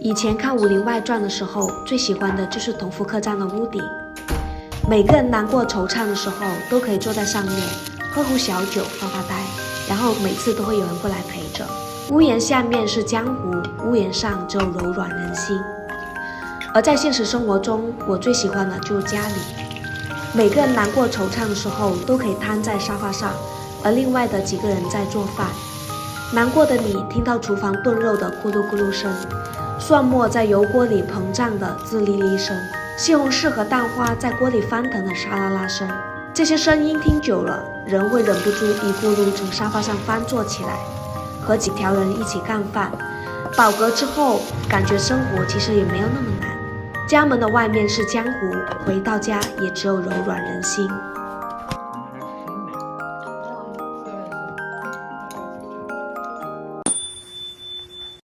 以前看《武林外传》的时候，最喜欢的就是同福客栈的屋顶。每个人难过惆怅的时候，都可以坐在上面，喝壶小酒，发发呆，然后每次都会有人过来陪着。屋檐下面是江湖，屋檐上只有柔软人心。而在现实生活中，我最喜欢的就是家里。每个人难过惆怅的时候，都可以瘫在沙发上，而另外的几个人在做饭。难过的你听到厨房炖肉的咕噜咕噜声，蒜末在油锅里膨胀的滋哩哩声，西红柿和蛋花在锅里翻腾的沙啦啦声。这些声音听久了，人会忍不住一咕噜从沙发上翻坐起来，和几条人一起干饭。饱嗝之后，感觉生活其实也没有那么难。家门的外面是江湖，回到家也只有柔软人心。